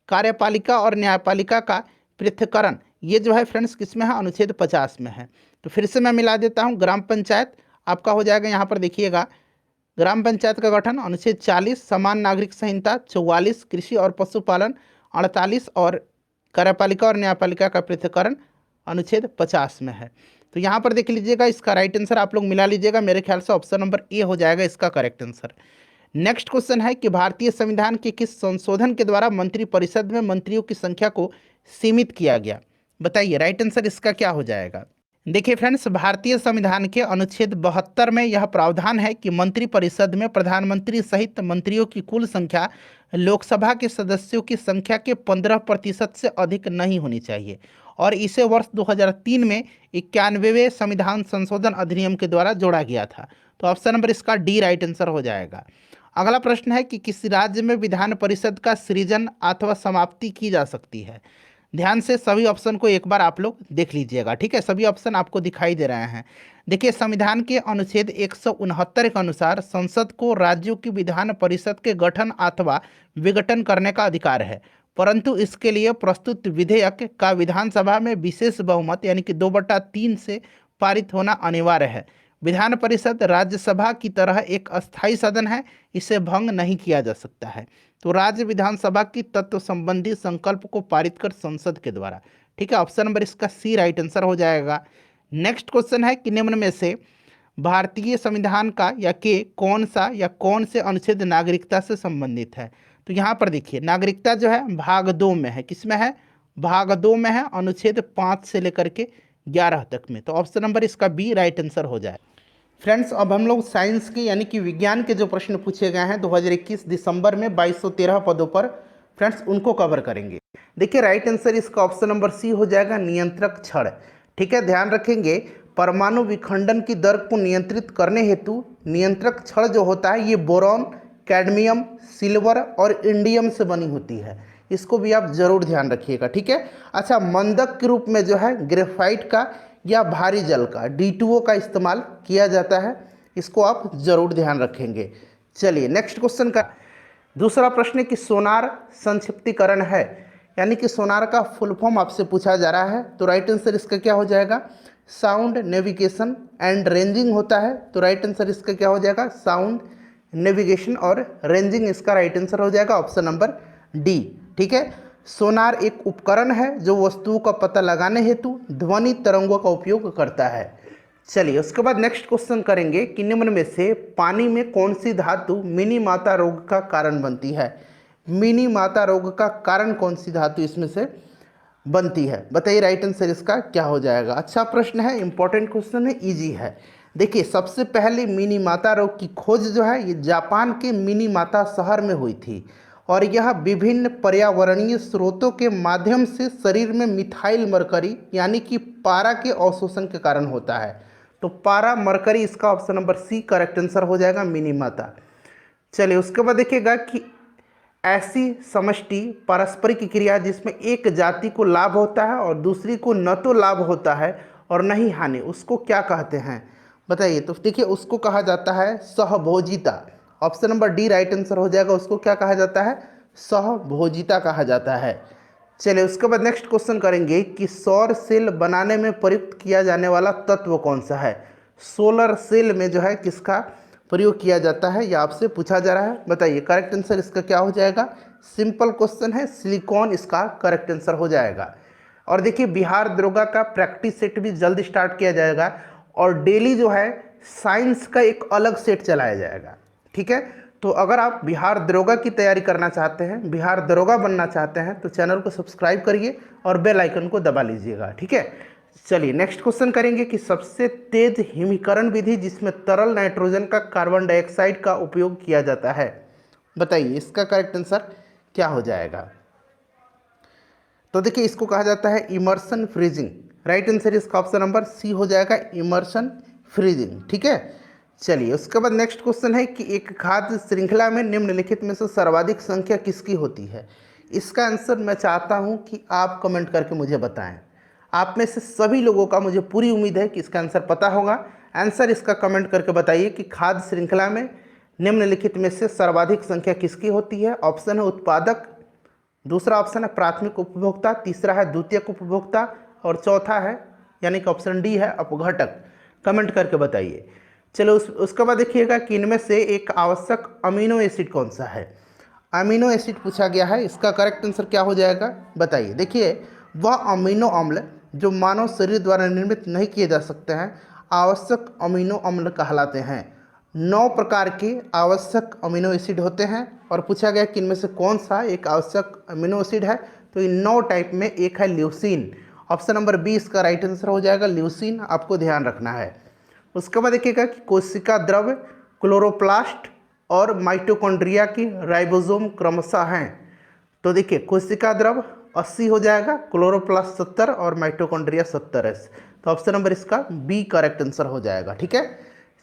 [SPEAKER 1] कार्यपालिका और न्यायपालिका का पृथक्करण ये जो है फ्रेंड्स किस में है, अनुच्छेद 50 में है। तो फिर से मैं मिला देता हूँ, ग्राम पंचायत आपका हो जाएगा यहाँ पर देखिएगा, ग्राम पंचायत का गठन अनुच्छेद 40, समान नागरिक संहिता 44, कृषि और पशुपालन 48 और कार्यपालिका और न्यायपालिका का पृथक्करण अनुच्छेद 50 में है। तो यहाँ पर देख लीजिएगा, इसका राइट आंसर आप लोग मिला लीजिएगा, मेरे ख्याल से ऑप्शन नंबर ए हो जाएगा इसका करेक्ट आंसर। नेक्स्ट क्वेश्चन है कि भारतीय संविधान के किस संशोधन के द्वारा मंत्रिपरिषद में मंत्रियों की संख्या को सीमित किया गया, बताइए राइट आंसर इसका क्या हो जाएगा। देखिए फ्रेंड्स, भारतीय संविधान के अनुच्छेद 72 में यह प्रावधान है कि मंत्रिपरिषद में प्रधानमंत्री सहित मंत्रियों की कुल संख्या लोकसभा के सदस्यों की संख्या के 15% से अधिक नहीं होनी चाहिए और इसे वर्ष 2003 में 91वें संविधान संशोधन अधिनियम के द्वारा जोड़ा गया था। तो ऑप्शन नंबर इसका डी राइट आंसर हो जाएगा। अगला प्रश्न है कि किस राज्य में विधान परिषद का सृजन अथवा समाप्ति की जा सकती है। ध्यान से सभी ऑप्शन को एक बार आप लोग देख लीजिएगा। ठीक है, सभी ऑप्शन आपको दिखाई दे रहे हैं। देखिए संविधान के अनुच्छेद 169 के अनुसार संसद को राज्यों की विधान परिषद के गठन अथवा विघटन करने का अधिकार है, परंतु इसके लिए प्रस्तुत विधेयक का विधानसभा में विशेष बहुमत यानी कि 2/3 से पारित होना अनिवार्य है। विधान परिषद राज्यसभा की तरह एक अस्थायी सदन है, इसे भंग नहीं किया जा सकता है। तो राज्य विधानसभा की तत्व संबंधी संकल्प को पारित कर संसद के द्वारा। ठीक है, ऑप्शन नंबर इसका सी राइट आंसर हो जाएगा। नेक्स्ट क्वेश्चन है कि निम्न में से भारतीय संविधान का या के कौन सा या कौन से अनुच्छेद नागरिकता से संबंधित है। तो यहाँ पर देखिए नागरिकता जो है भाग 2 में है, किसमें है, भाग 2 में है, अनुच्छेद 5 से लेकर के 11 तक में। तो ऑप्शन नंबर इसका बी राइट आंसर हो जाए। फ्रेंड्स अब हम लोग साइंस के यानी कि विज्ञान के जो प्रश्न पूछे गए हैं 2021 दिसंबर में 2213 पदों पर, फ्रेंड्स उनको कवर करेंगे। देखिए राइट आंसर इसका ऑप्शन नंबर सी हो जाएगा, नियंत्रक छड़। ठीक है, ध्यान रखेंगे परमाणु विखंडन की दर को नियंत्रित करने हेतु नियंत्रक छड़ जो होता है ये बोरॉन, कैडमियम, सिल्वर और इंडियम से बनी होती है, इसको भी आप जरूर ध्यान रखिएगा। ठीक है, अच्छा मंदक के रूप में जो है ग्रेफाइट का या भारी जल का D2O का इस्तेमाल किया जाता है, इसको आप जरूर ध्यान रखेंगे। चलिए नेक्स्ट क्वेश्चन का दूसरा प्रश्न है कि सोनार संक्षिप्तीकरण है, यानी कि सोनार का फुल फॉर्म आपसे पूछा जा रहा है। तो राइट आंसर इसका क्या हो जाएगा, साउंड नेविगेशन एंड रेंजिंग होता है। तो राइट आंसर इसका क्या हो जाएगा, साउंड नेविगेशन और रेंजिंग इसका राइट आंसर हो जाएगा, ऑप्शन नंबर डी। ठीक है, सोनार एक उपकरण है जो वस्तुओं का पता लगाने हेतु ध्वनि तरंगों का उपयोग करता है। चलिए उसके बाद नेक्स्ट क्वेश्चन करेंगे कि निम्न में से पानी में कौन सी धातु मिनी माता रोग का कारण बनती है। मिनी माता रोग का कारण कौन सी धातु इसमें से बनती है, बताइए राइट आंसर इसका क्या हो जाएगा। अच्छा प्रश्न है, इंपॉर्टेंट क्वेश्चन है, इजी है। देखिए सबसे पहले मिनी माता रोग की खोज जो है ये जापान के मिनी माता शहर में हुई थी और यह विभिन्न पर्यावरणीय स्रोतों के माध्यम से शरीर में मिथाइल मरकरी यानी कि पारा के अवशोषण के कारण होता है। तो पारा मरकरी इसका option number C correct answer हो जाएगा, मिनी माता। चलिए उसके बाद देखिएगा कि ऐसी समष्टि पारस्परिक क्रिया जिसमें एक जाति को लाभ होता है और दूसरी को न तो लाभ होता है और न ही हानि, उसको क्या कहते हैं बताइए। तो देखिए उसको कहा जाता है सहभोजिता। Option number D right answer हो जाएगा। उसको क्या कहा जाता है? सहभोजिता कहा जाता है। चलिए उसके बाद नेक्स्ट क्वेश्चन करेंगे कि सौर सेल बनाने में प्रयुक्त किया जाने वाला तत्व कौन सा है। सोलर सेल में जो है किसका प्रयोग किया जाता है, यह आपसे पूछा जा रहा है। बताइए करेक्ट आंसर इसका क्या हो जाएगा। सिंपल क्वेश्चन है, सिलिकॉन इसका करेक्ट आंसर हो जाएगा। और देखिए बिहार दरोगा का प्रैक्टिस सेट भी जल्द स्टार्ट किया जाएगा और डेली जो है साइंस का एक अलग सेट चलाया जाएगा। ठीक है, तो अगर आप बिहार दरोगा की तैयारी करना चाहते हैं, बिहार दरोगा बनना चाहते हैं, तो चैनल को सब्सक्राइब करिए और बेल आइकन को दबा लीजिएगा। ठीक है, चलिए नेक्स्ट क्वेश्चन करेंगे कि सबसे तेज हिमीकरण विधि जिसमें तरल नाइट्रोजन का कार्बन डाइऑक्साइड का उपयोग किया जाता है। बताइए इसका करेक्ट आंसर क्या हो जाएगा। तो देखिए इसको कहा जाता है इमर्शन फ्रीजिंग। राइट आंसर इसका ऑप्शन नंबर सी हो जाएगा, इमर्शन फ्रीजिंग। ठीक है, चलिए उसके बाद नेक्स्ट क्वेश्चन है कि एक खाद्य श्रृंखला में निम्नलिखित में से सर्वाधिक संख्या किसकी होती है। इसका आंसर मैं चाहता हूं कि आप कमेंट करके मुझे बताएं। आप में से सभी लोगों का मुझे पूरी उम्मीद है कि इसका आंसर पता होगा। आंसर इसका कमेंट करके बताइए कि खाद्य श्रृंखला में निम्नलिखित में से सर्वाधिक संख्या किसकी होती है। ऑप्शन है उत्पादक, दूसरा ऑप्शन है प्राथमिक उपभोक्ता, तीसरा है द्वितीयक उपभोक्ता और चौथा है यानी कि ऑप्शन डी है अपघटक। कमेंट करके बताइए। चलो उसके बाद देखिएगा कि इनमें से एक आवश्यक अमीनो एसिड कौन सा है। अमीनो एसिड पूछा गया है, इसका करेक्ट आंसर क्या हो जाएगा बताइए। देखिए वह अमीनो अम्ल जो मानव शरीर द्वारा निर्मित नहीं किए जा सकते हैं आवश्यक अमीनो अम्ल कहलाते हैं। 9 प्रकार के आवश्यक अमीनो एसिड होते हैं और पूछा गया कि इनमें से कौन सा एक आवश्यक अमीनो एसिड है। तो इन 9 टाइप में एक है ल्यूसीन। ऑप्शन नंबर बी इसका राइट आंसर हो जाएगा, ल्यूसीन आपको ध्यान रखना है। उसके बाद देखिएगा कि कोशिका द्रव, क्लोरोप्लास्ट और माइटोकॉन्ड्रिया की राइबोसोम क्रमशः हैं। तो देखिए कोशिका द्रव 80 हो जाएगा, क्लोरोप्लास्ट 70 और माइटोकॉन्ड्रिया 70 है। तो ऑप्शन नंबर इसका बी करेक्ट आंसर हो जाएगा। ठीक है,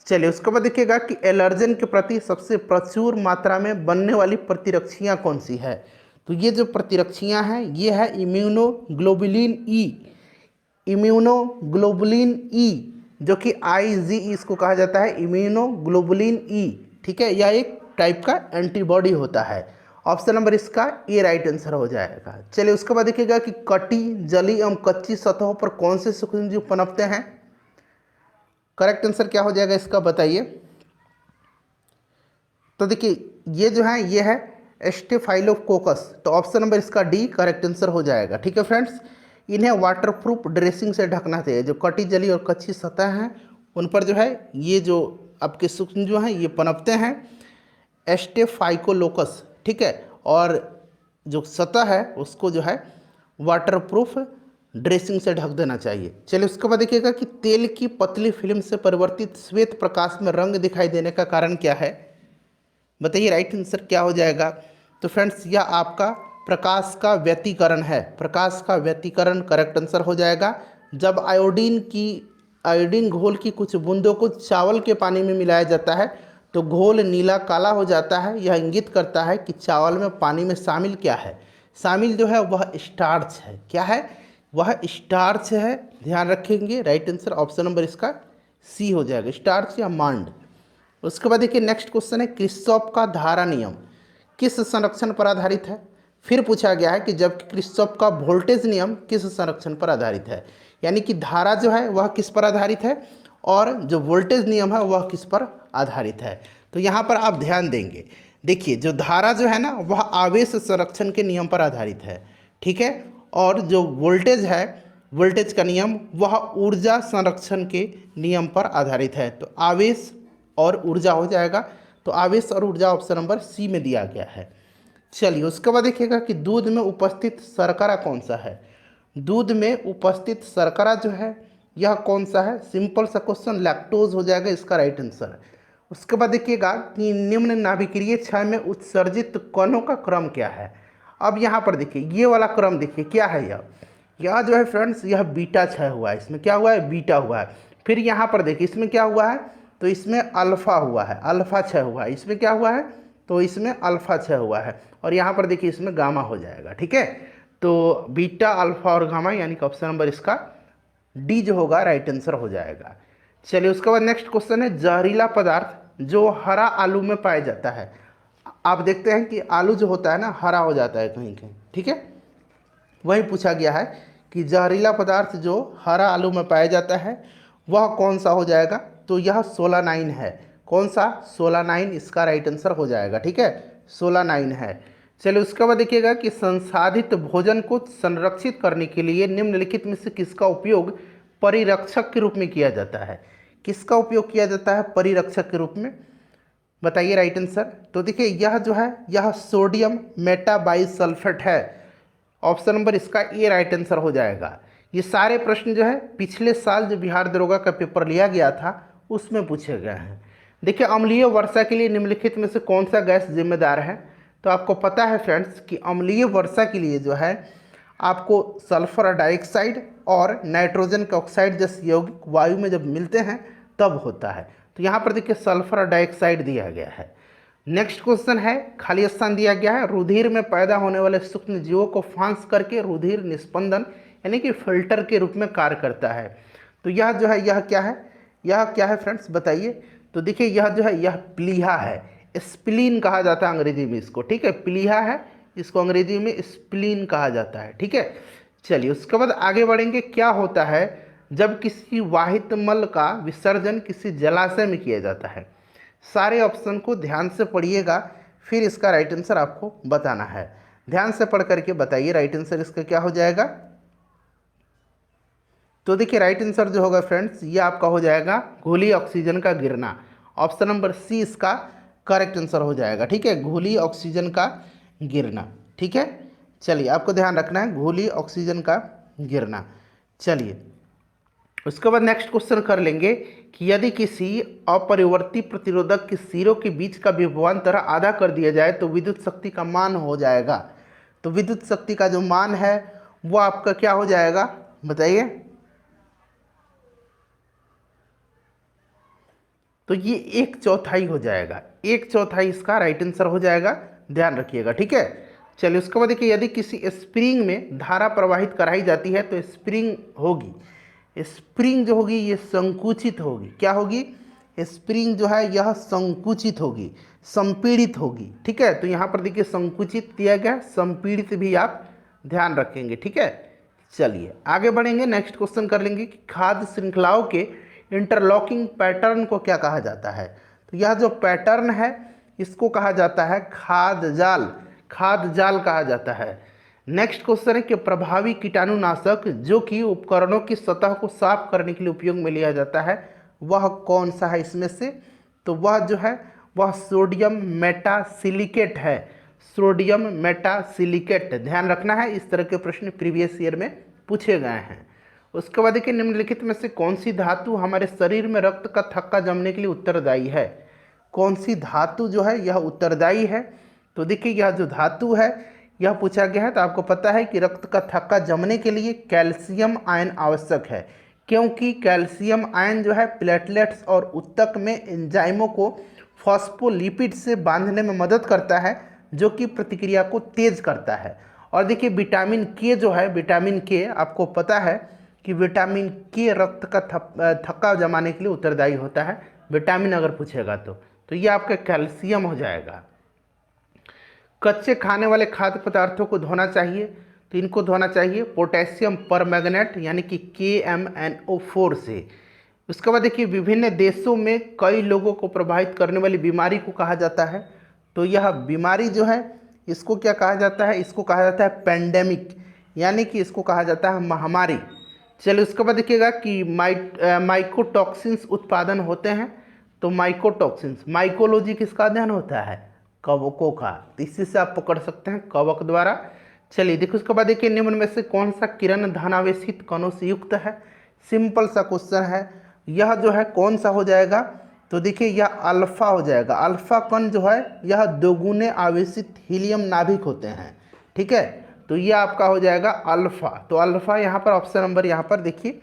[SPEAKER 1] चलिए उसके बाद देखिएगा कि एलर्जन के प्रति सबसे प्रचुर मात्रा में बनने वाली प्रतिरक्षियाँ कौन सी है। तो ये जो प्रतिरक्षियाँ हैं ये है इम्यूनोग्लोबुलिन ई। इम्यूनोग्लोबुलिन ई जो कि IgE इसको कहा जाता है, इम्यूनोग्लोबुलिन ई। ठीक है, यह एक टाइप का एंटीबॉडी होता है। ऑप्शन नंबर इसका ए राइट आंसर हो जाएगा। चलिए उसके बाद देखिएगा कि कटी, जली एवं कच्ची सतहों पर कौन से सूक्ष्मजीव पनपते हैं। करेक्ट आंसर क्या हो जाएगा इसका बताइए। तो देखिए ये जो है ये है स्टेफाइलोकोकस। तो ऑप्शन नंबर इसका डी करेक्ट आंसर हो जाएगा। ठीक है फ्रेंड्स, इन्हें वाटरप्रूफ ड्रेसिंग से ढकना चाहिए। जो कटी, जली और कच्ची सतह हैं उन पर जो है ये जो आपके सूक्ष्म जो हैं ये पनपते हैं स्टेफाइकोलोकस। ठीक है, और जो सतह है उसको जो है वाटरप्रूफ ड्रेसिंग से ढक देना चाहिए। चलिए उसके बाद देखिएगा कि तेल की पतली फिल्म से परिवर्तित श्वेत प्रकाश में रंग दिखाई देने का कारण क्या है। बताइए राइट आंसर क्या हो जाएगा। तो फ्रेंड्स यह आपका प्रकाश का व्यतिकरण है। प्रकाश का व्यतिकरण करेक्ट आंसर हो जाएगा। जब आयोडीन घोल की कुछ बूंदों को चावल के पानी में मिलाया जाता है तो घोल नीला काला हो जाता है। यह इंगित करता है कि चावल में पानी में शामिल क्या है। शामिल जो है वह स्टार्च है। क्या है? वह स्टार्च है। ध्यान रखेंगे, राइट आंसर ऑप्शन नंबर इसका सी हो जाएगा, स्टार्च या मांड। उसके बाद देखिए नेक्स्ट क्वेश्चन है किरचॉफ का धारा नियम किस संरक्षण पर आधारित है। फिर पूछा गया है कि जबकि किरचॉफ का वोल्टेज नियम किस संरक्षण पर आधारित है। यानी कि धारा जो है वह किस पर आधारित है और जो वोल्टेज नियम है वह किस पर आधारित है। तो यहाँ पर आप ध्यान देंगे, देखिए जो धारा जो है ना वह आवेश संरक्षण के नियम पर आधारित है। ठीक है, और जो वोल्टेज है, वोल्टेज का नियम वह ऊर्जा संरक्षण के नियम पर आधारित है। तो आवेश और ऊर्जा हो जाएगा। तो आवेश और ऊर्जा ऑप्शन नंबर सी में दिया गया है। चलिए उसके बाद देखिएगा कि दूध में उपस्थित शर्करा कौन सा है। दूध में उपस्थित शर्करा जो है यह कौन सा है। सिंपल सा क्वेश्चन, लैक्टोज हो जाएगा इसका राइट आंसर। उसके बाद देखिएगा कि निम्न नाभिकीय क्षय में उत्सर्जित कणों का क्रम क्या है। अब यहाँ पर देखिए ये वाला क्रम देखिए क्या है। यह जो है फ्रेंड्स यह बीटा क्षय हुआ है। इसमें क्या हुआ है? बीटा हुआ है। फिर यहाँ पर देखिए इसमें क्या हुआ है, तो इसमें अल्फा हुआ है, अल्फा क्षय हुआ है। इसमें क्या हुआ है? तो इसमें अल्फा 6 हुआ है, और यहाँ पर देखिए इसमें गामा हो जाएगा। ठीक है, तो बीटा, अल्फा और गामा, यानी कि ऑप्शन नंबर इसका डी जो होगा राइट आंसर हो जाएगा। चलिए उसके बाद नेक्स्ट क्वेश्चन है, जहरीला पदार्थ जो हरा आलू में पाया जाता है। आप देखते हैं कि आलू जो होता है ना हरा हो जाता है कहीं कहीं। ठीक है, वही पूछा गया है कि जहरीला पदार्थ जो हरा आलू में पाया जाता है वह कौन सा हो जाएगा। तो यह सोलानाइन है। कौन सा? सोलानाइन इसका राइट आंसर हो जाएगा। ठीक है, सोलानाइन है। चलिए उसके बाद देखिएगा कि संसाधित भोजन को संरक्षित करने के लिए निम्नलिखित में से किसका उपयोग परिरक्षक के रूप में किया जाता है। किसका उपयोग किया जाता है परिरक्षक के रूप में? बताइए राइट आंसर। तो देखिए यह जो है यह सोडियम मेटाबाइसल्फेट है। ऑप्शन नंबर इसका ए राइट आंसर हो जाएगा। ये सारे प्रश्न जो है पिछले साल जो बिहार दरोगा का पेपर लिया गया था उसमें पूछे गए हैं। देखिए अम्लीय वर्षा के लिए निम्नलिखित में से कौन सा गैस जिम्मेदार है। तो आपको पता है फ्रेंड्स कि अम्लीय वर्षा के लिए जो है आपको सल्फर डाइऑक्साइड और नाइट्रोजन के ऑक्साइड जैसे यौगिक वायु में जब मिलते हैं तब होता है। तो यहाँ पर देखिए सल्फर डाइऑक्साइड दिया गया है। नेक्स्ट क्वेश्चन है, खाली स्थान दिया गया है, रुधिर में पैदा होने वाले सूक्ष्म जीवों को फांस करके रुधिर निस्पंदन यानी कि फिल्टर के रूप में कार्य करता है। तो यह जो है यह क्या है? यह क्या है फ्रेंड्स बताइए। तो देखिए यह जो है यह प्लीहा है। स्प्लीन कहा जाता है अंग्रेजी में इसको। ठीक है, प्लीहा है, इसको अंग्रेजी में स्प्लीन कहा जाता है। ठीक है, चलिए उसके बाद आगे बढ़ेंगे। क्या होता है जब किसी वाहित मल का विसर्जन किसी जलाशय में किया जाता है? सारे ऑप्शन को ध्यान से पढ़िएगा, फिर इसका राइट आंसर आपको बताना है। ध्यान से पढ़ करके बताइए राइट आंसर इसका क्या हो जाएगा। तो देखिए राइट आंसर जो होगा फ्रेंड्स ये आपका हो जाएगा घुली ऑक्सीजन का गिरना। ऑप्शन नंबर सी इसका करेक्ट आंसर हो जाएगा। ठीक है, घुली ऑक्सीजन का गिरना। ठीक है, चलिए आपको ध्यान रखना है घुली ऑक्सीजन का गिरना। चलिए उसके बाद नेक्स्ट क्वेश्चन कर लेंगे कि यदि किसी अपरिवर्ती प्रतिरोधक के सिरों के बीच का विभवांतर आधा कर दिया जाए तो विद्युत शक्ति का मान हो जाएगा। तो विद्युत शक्ति का जो मान है वो आपका क्या हो जाएगा बताइए। तो ये 1/4 हो जाएगा। 1/4 इसका राइट आंसर हो जाएगा, ध्यान रखिएगा। ठीक है, चलिए उसके बाद देखिए यदि किसी स्प्रिंग में धारा प्रवाहित कराई जाती है तो स्प्रिंग होगी, स्प्रिंग जो होगी ये संकुचित होगी। क्या होगी? स्प्रिंग जो है यह संकुचित होगी, संपीड़ित होगी। ठीक है, तो यहाँ पर देखिए संकुचित दिया गया, संपीड़ित भी आप ध्यान रखेंगे। ठीक है, चलिए आगे बढ़ेंगे। नेक्स्ट क्वेश्चन कर लेंगे कि खाद्य श्रृंखलाओं के इंटरलॉकिंग पैटर्न को क्या कहा जाता है। तो यह जो पैटर्न है इसको कहा जाता है खाद्य जाल। खाद्य जाल कहा जाता है। नेक्स्ट क्वेश्चन है कि प्रभावी कीटाणुनाशक जो कि उपकरणों की सतह को साफ करने के लिए उपयोग में लिया जाता है वह कौन सा है इसमें से। तो वह जो है वह सोडियम मेटासिलिकेट है। सोडियम मेटासिलिकेट ध्यान रखना है, इस तरह के प्रश्न प्रीवियस ईयर में पूछे गए हैं। उसके बाद देखिए निम्नलिखित में से कौन सी धातु हमारे शरीर में रक्त का थक्का जमने के लिए उत्तरदायी है। कौन सी धातु जो है यह उत्तरदायी है। तो देखिए यह जो धातु है यह पूछा गया है। तो आपको पता है कि रक्त का थक्का जमने के लिए कैल्शियम आयन आवश्यक है, क्योंकि कैल्शियम आयन जो है प्लेटलेट्स और ऊतक में एंजाइमों को फॉस्फोलिपिड से बांधने में मदद करता है जो कि प्रतिक्रिया को तेज करता है। और देखिए विटामिन के जो है, विटामिन के आपको पता है कि विटामिन के रक्त का थक्का जमाने के लिए उत्तरदायी होता है, विटामिन अगर पूछेगा तो ये आपका कैल्शियम हो जाएगा। कच्चे खाने वाले खाद्य पदार्थों को धोना चाहिए, तो इनको धोना चाहिए पोटेशियम परमैंगनेट यानी कि KMnO4 से। उसके बाद देखिए विभिन्न देशों में कई लोगों को प्रभावित करने वाली बीमारी को कहा जाता है। तो यह बीमारी जो है इसको क्या कहा जाता है? इसको कहा जाता है पेंडेमिक, यानी कि इसको कहा जाता है महामारी। चलिए उसके बाद देखिएगा कि माइकोटॉक्सिन्स उत्पादन होते हैं। तो माइकोटॉक्सिन्स, माइकोलॉजी किसका अध्ययन होता है? कवकों का। तो इसी से आप पकड़ सकते हैं कवक द्वारा। चलिए देखिए उसके बाद देखिए निम्न में से कौन सा किरण धनावेशित कणों से युक्त है। सिंपल सा क्वेश्चन है। यह जो है कौन सा हो जाएगा? तो देखिए यह अल्फा हो जाएगा। अल्फा कण जो है यह दोगुने आवेशित हीलियम नाभिक होते हैं। ठीक है, तो यह आपका हो जाएगा अल्फा। तो अल्फा यहाँ पर ऑप्शन नंबर यहाँ पर देखिए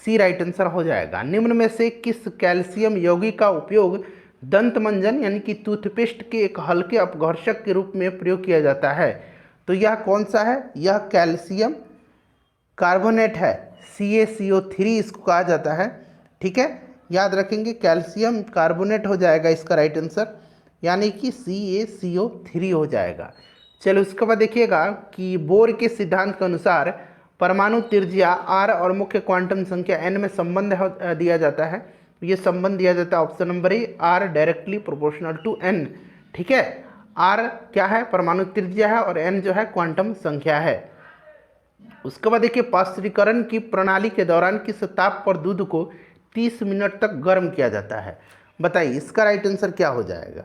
[SPEAKER 1] सी राइट आंसर हो जाएगा। निम्न में से किस कैल्शियम यौगिक का उपयोग दंत मंजन यानी कि टूथपेस्ट के एक हल्के अपघर्षक के रूप में प्रयोग किया जाता है। तो यह कौन सा है? यह कैल्शियम कार्बोनेट है, CaCO3 इसको कहा जाता है। ठीक है, याद रखेंगे कैल्शियम कार्बोनेट हो जाएगा इसका राइट आंसर, यानी कि CaCO3 हो जाएगा। चलो उसके बाद देखिएगा कि बोर के सिद्धांत के अनुसार परमाणु त्रिज्या r और मुख्य क्वांटम संख्या n में संबंध दिया जाता है। ये संबंध दिया जाता है option number A, r directly proportional to n। ठीक है, r क्या है? परमाणु त्रिज्या है और n जो है क्वांटम संख्या है। उसके बाद देखिए पास्चुरीकरण की प्रणाली के दौरान किस ताप पर दूध को 30 मिनट तक गर्म किया जाता है? बताइए इसका राइट आंसर क्या हो जाएगा?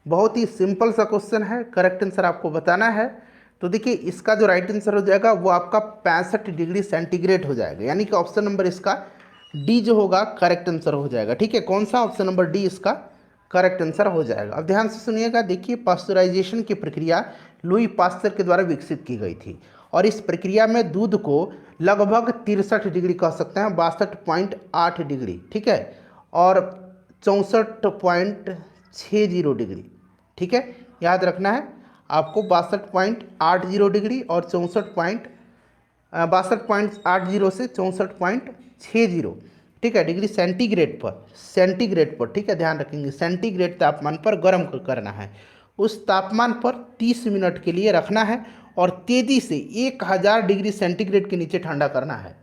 [SPEAKER 1] बहुत ही सिंपल सा क्वेश्चन है, करेक्ट आंसर आपको बताना है। तो देखिए इसका जो राइट आंसर हो जाएगा वो आपका 65 डिग्री सेंटीग्रेड हो जाएगा, यानी कि ऑप्शन नंबर इसका डी जो होगा करेक्ट आंसर हो जाएगा। ठीक है, कौन सा? ऑप्शन नंबर डी इसका करेक्ट आंसर हो जाएगा। अब ध्यान से सुनिएगा, देखिए पास्चुराइजेशन की प्रक्रिया लुई पास्चर के द्वारा विकसित की गई थी और इस प्रक्रिया में दूध को लगभग 63 डिग्री कह सकते हैं, 62.8 डिग्री, ठीक है, और 64.60 डिग्री। ठीक है, याद रखना है आपको 62.80 डिग्री और 62.80 से 64.60, ठीक है, डिग्री सेंटीग्रेड पर, ठीक है, ध्यान रखेंगे सेंटीग्रेड तापमान पर गर्म करना है। उस तापमान पर 30 मिनट के लिए रखना है और तेज़ी से 1000 डिग्री सेंटीग्रेड के नीचे ठंडा करना है।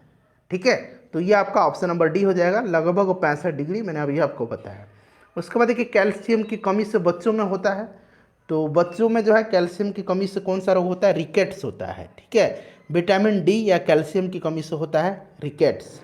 [SPEAKER 1] ठीक है, तो ये आपका ऑप्शन नंबर डी हो जाएगा, लगभग 65 डिग्री, मैंने अभी आपको बताया। उसके बाद देखिए कैल्शियम की कमी से बच्चों में होता है, तो बच्चों में जो है कैल्शियम की कमी से कौन सा रोग होता है? रिकेट्स होता है। ठीक है, विटामिन डी या कैल्शियम की कमी से होता है रिकेट्स।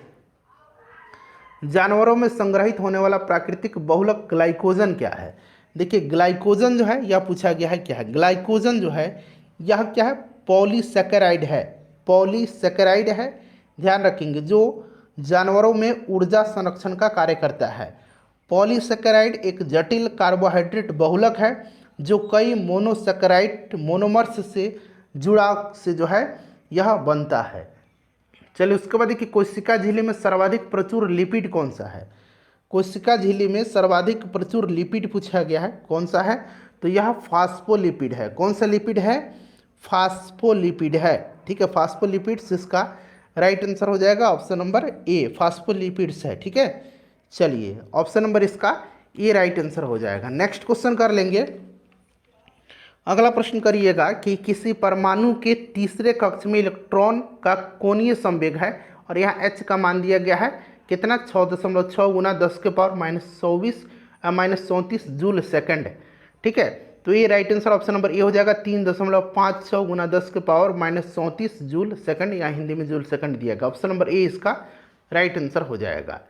[SPEAKER 1] जानवरों में संग्रहित होने वाला प्राकृतिक बहुलक ग्लाइकोजन क्या है? देखिए ग्लाइकोजन जो है यह पूछा गया है क्या है। ग्लाइकोजन जो है यह क्या है? पॉलीसैकेराइड है, पॉलीसैकेराइड है, ध्यान रखेंगे, जो जानवरों में ऊर्जा संरक्षण का कार्य करता है। पॉलीसैकेराइड एक जटिल कार्बोहाइड्रेट बहुलक है जो कई मोनोसैकेराइड मोनोमर्स से जुड़ाव से जो है यह बनता है। चलिए उसके बाद देखिए कोशिका झिल्ली में सर्वाधिक प्रचुर लिपिड कौन सा है? कोशिका झिल्ली में सर्वाधिक प्रचुर लिपिड पूछा गया है, कौन सा है? तो यह फास्फोलिपिड है। कौन सा लिपिड है? फास्फोलिपिड है। ठीक है, फास्फोलिपिड्स इसका राइट आंसर हो जाएगा ऑप्शन नंबर ए, फास्फोलिपिड्स है। ठीक है, चलिए ऑप्शन नंबर इसका ए राइट आंसर हो जाएगा। नेक्स्ट क्वेश्चन कर लेंगे। अगला प्रश्न करिएगा कि किसी परमाणु के तीसरे कक्ष में इलेक्ट्रॉन का कोणीय संवेग है और यहाँ h का मान दिया गया है कितना? 6.6 गुना 10 के पावर -34 जूल सेकंड। ठीक है, तो ये राइट आंसर ऑप्शन नंबर ए हो जाएगा, 3.56 गुना 10 के पावर -34 जूल सेकंड, या हिंदी में जूल सेकंड दिया गया। ऑप्शन नंबर ए इसका राइट आंसर हो जाएगा।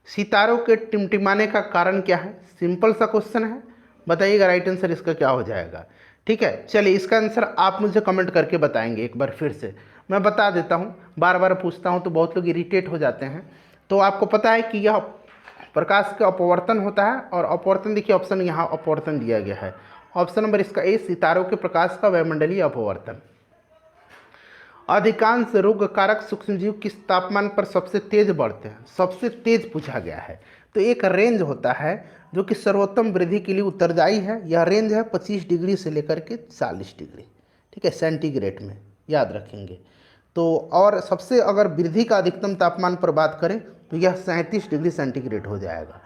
[SPEAKER 1] सितारों के टिमटिमाने का कारण क्या है? सिंपल सा क्वेश्चन है, बताइएगा राइट आंसर इसका क्या हो जाएगा। ठीक है, चलिए इसका आंसर आप मुझे कमेंट करके बताएंगे। एक बार फिर से मैं बता देता हूँ, बार बार पूछता हूँ तो बहुत लोग इरिटेट हो जाते हैं। तो आपको पता है कि यह प्रकाश का अपवर्तन होता है, और अपवर्तन देखिए ऑप्शन यहाँ अपवर्तन दिया गया है, ऑप्शन नंबर इसका ए, सितारों के प्रकाश का वायुमंडलीय अपवर्तन। अधिकांश रोगकारक सूक्ष्मजीव किस तापमान पर सबसे तेज बढ़ते हैं? सबसे तेज पूछा गया है, तो एक रेंज होता है जो कि सर्वोत्तम वृद्धि के लिए उत्तरदायी है। यह रेंज है 25 डिग्री से लेकर के 40 डिग्री, ठीक है, सेंटीग्रेड में, याद रखेंगे। तो और सबसे अगर वृद्धि का अधिकतम तापमान पर बात करें तो यह 37 डिग्री सेंटीग्रेड हो जाएगा।